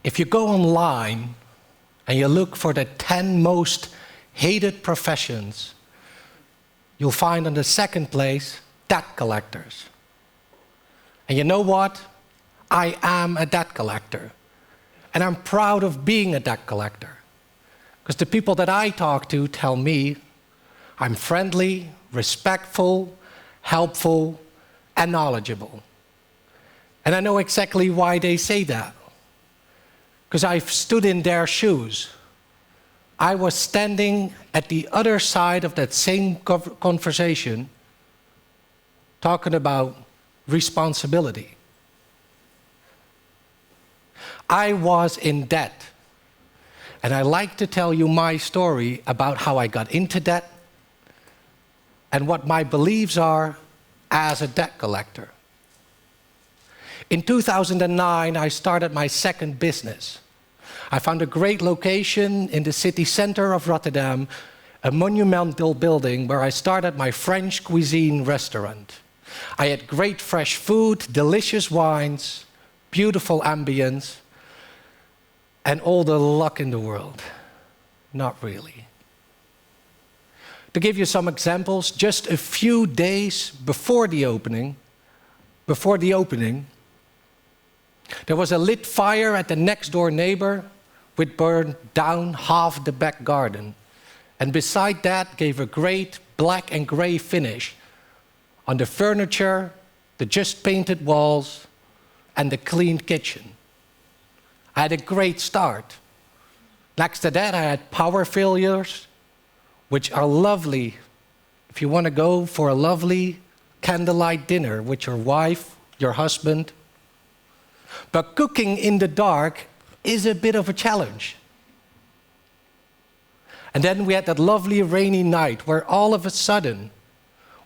If you go online and you look for the 10 most hated professions, you'll find on the second place debt collectors. And you know what? I am a debt collector. And I'm proud of being a debt collector. Because the people that I talk to tell me I'm friendly, respectful, helpful, and knowledgeable. And I know exactly why they say that. Because I've stood in their shoes. I was standing at the other side of that same conversation, talking about responsibility. I was in debt. And I like to tell you my story about how I got into debt and what my beliefs are as a debt collector. In 2009, I started my second business. I found a great location in the city center of Rotterdam, a monumental building where I started my French cuisine restaurant. I had great fresh food, delicious wines, beautiful ambience, and all the luck in the world. Not really. To give you some examples, just a few days before the opening, there was a lit fire at the next door neighbor which burned down half the back garden. And beside that gave a great black and gray finish on the furniture, the just painted walls, and the clean kitchen. I had a great start. Next to that, I had power failures, which are lovely if you want to go for a lovely candlelight dinner with your wife, your husband. But cooking in the dark is a bit of a challenge. And then we had that lovely rainy night where all of a sudden,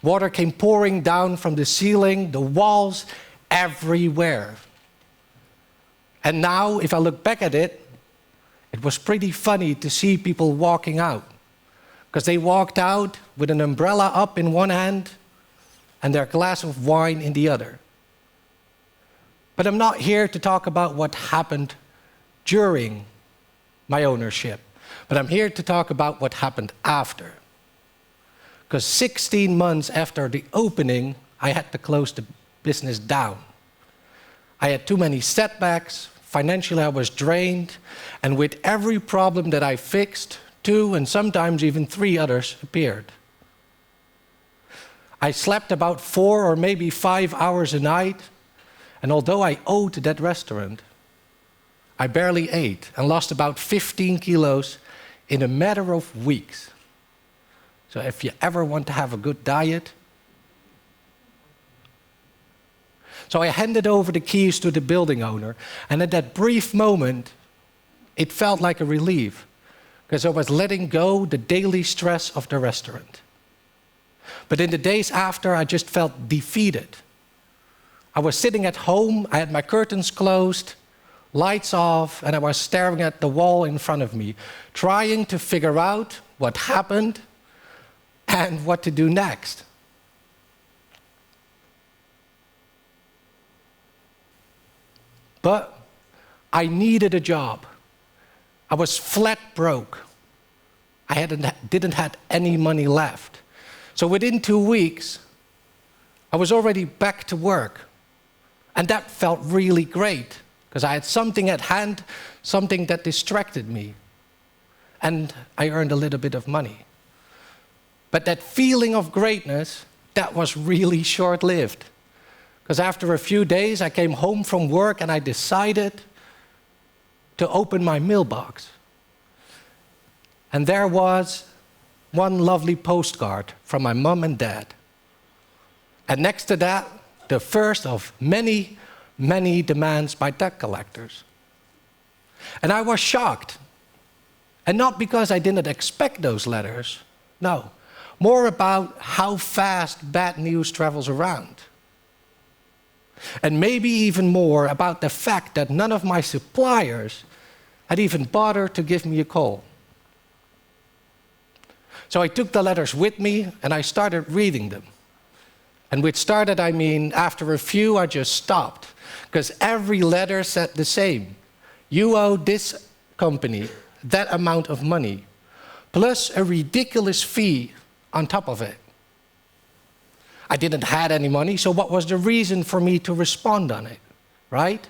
water came pouring down from the ceiling, the walls, everywhere. And now, if I look back at it, it was pretty funny to see people walking out. Because they walked out with an umbrella up in one hand and their glass of wine in the other. But I'm not here to talk about what happened during my ownership, but I'm here to talk about what happened after. Because 16 months after the opening, I had to close the business down. I had too many setbacks, financially I was drained, and with every problem that I fixed, 2 and sometimes even 3 others appeared. I slept about 4 or maybe 5 hours a night, and although I owed that restaurant, I barely ate and lost about 15 kilos in a matter of weeks. So if you ever want to have a good diet, so I handed over the keys to the building owner, and at that brief moment, it felt like a relief, because I was letting go the daily stress of the restaurant. But in the days after, I just felt defeated. I was sitting at home, I had my curtains closed, lights off, and I was staring at the wall in front of me, trying to figure out what happened and what to do next. But I needed a job. I was flat broke. I didn't have any money left. So within 2 weeks, I was already back to work. And that felt really great, because I had something at hand, something that distracted me. And I earned a little bit of money. But that feeling of greatness, that was really short-lived. Because after a few days, I came home from work and I decided to open my mailbox. And there was one lovely postcard from my mom and dad. And next to that, the first of many, many demands by debt collectors. And I was shocked. And not because I didn't expect those letters, no. More about how fast bad news travels around. And maybe even more about the fact that none of my suppliers had even bothered to give me a call. So I took the letters with me and I started reading them. And with started, I mean after a few, I just stopped. Because every letter said the same. You owe this company that amount of money, plus a ridiculous fee on top of it. I didn't have any money, so what was the reason for me to respond on it, right?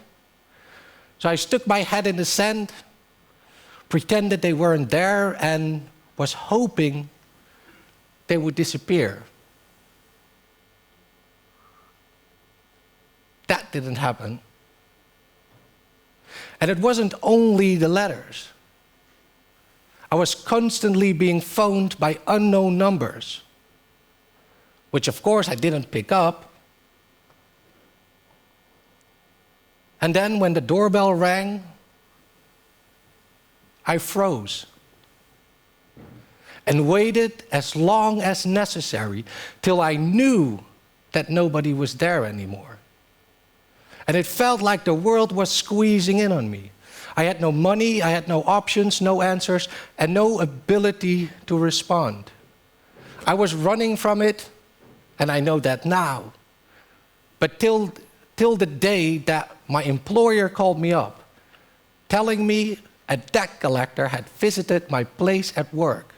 So I stuck my head in the sand, pretended they weren't there, and was hoping they would disappear. That didn't happen. And it wasn't only the letters. I was constantly being phoned by unknown numbers, which of course I didn't pick up. And then when the doorbell rang, I froze and waited as long as necessary till I knew that nobody was there anymore. And it felt like the world was squeezing in on me. I had no money, I had no options, no answers, and no ability to respond. I was running from it, and I know that now. But till the day that my employer called me up, telling me a debt collector had visited my place at work.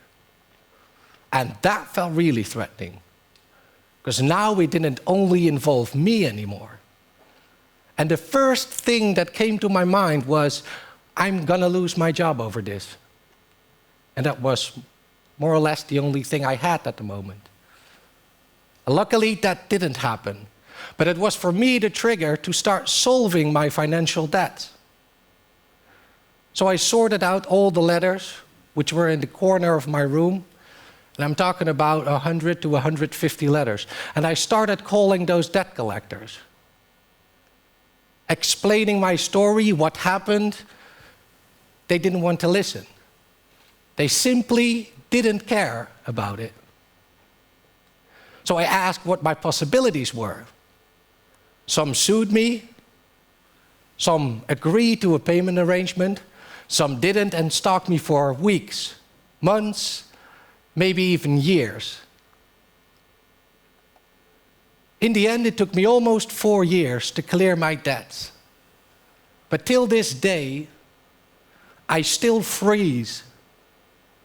And that felt really threatening, because now it didn't only involve me anymore. And the first thing that came to my mind was, I'm gonna lose my job over this. And that was more or less the only thing I had at the moment. Luckily, that didn't happen. But it was for me the trigger to start solving my financial debt. So I sorted out all the letters, which were in the corner of my room. And I'm talking about 100 to 150 letters. And I started calling those debt collectors, explaining my story, what happened. They didn't want to listen. They simply didn't care about it. So I asked what my possibilities were. Some sued me, some agreed to a payment arrangement, some didn't and stalked me for weeks, months, maybe even years. In the end, it took me almost 4 years to clear my debts. But till this day, I still freeze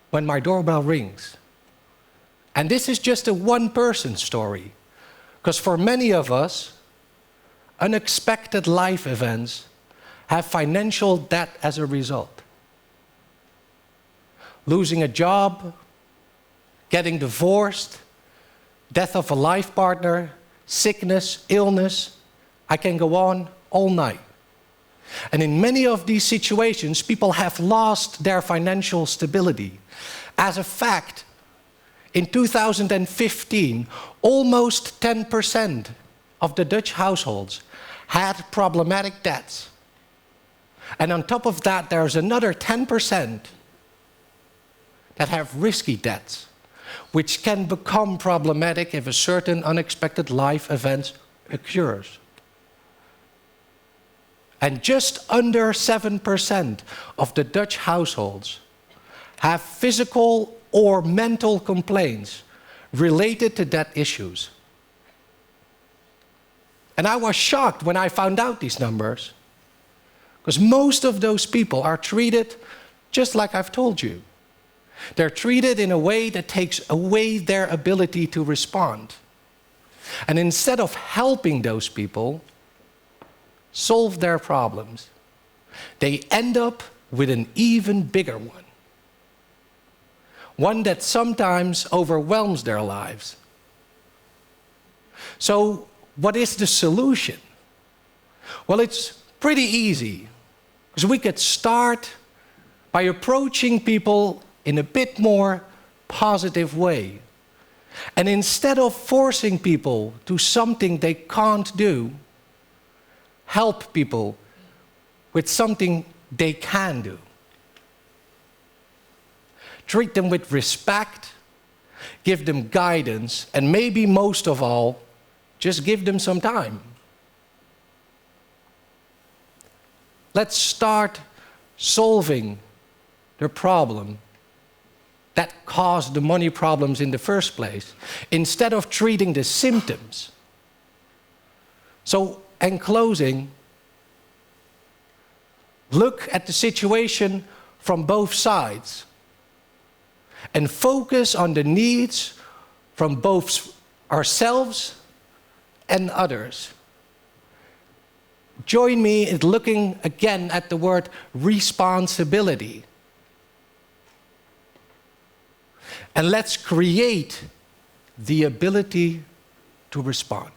when my doorbell rings. And this is just a one-person story, because for many of us, unexpected life events have financial debt as a result. Losing a job, getting divorced, death of a life partner, sickness, illness, I can go on all night. And in many of these situations, people have lost their financial stability. As a fact, in 2015, almost 10% of the Dutch households had problematic debts. And on top of that, there's another 10% that have risky debts, which can become problematic if a certain unexpected life event occurs. And just under 7% of the Dutch households have physical or mental complaints related to debt issues. And I was shocked when I found out these numbers, because most of those people are treated just like I've told you. They're treated in a way that takes away their ability to respond. And instead of helping those people solve their problems, they end up with an even bigger one. One that sometimes overwhelms their lives. So, what is the solution? Well, it's pretty easy, because we could start by approaching people in a bit more positive way. And instead of forcing people to something they can't do, help people with something they can do. Treat them with respect, give them guidance, and maybe most of all, just give them some time. Let's start solving the problem that caused the money problems in the first place, instead of treating the symptoms. So, in closing, look at the situation from both sides and focus on the needs from both ourselves and others. Join me in looking again at the word responsibility. And let's create the ability to respond.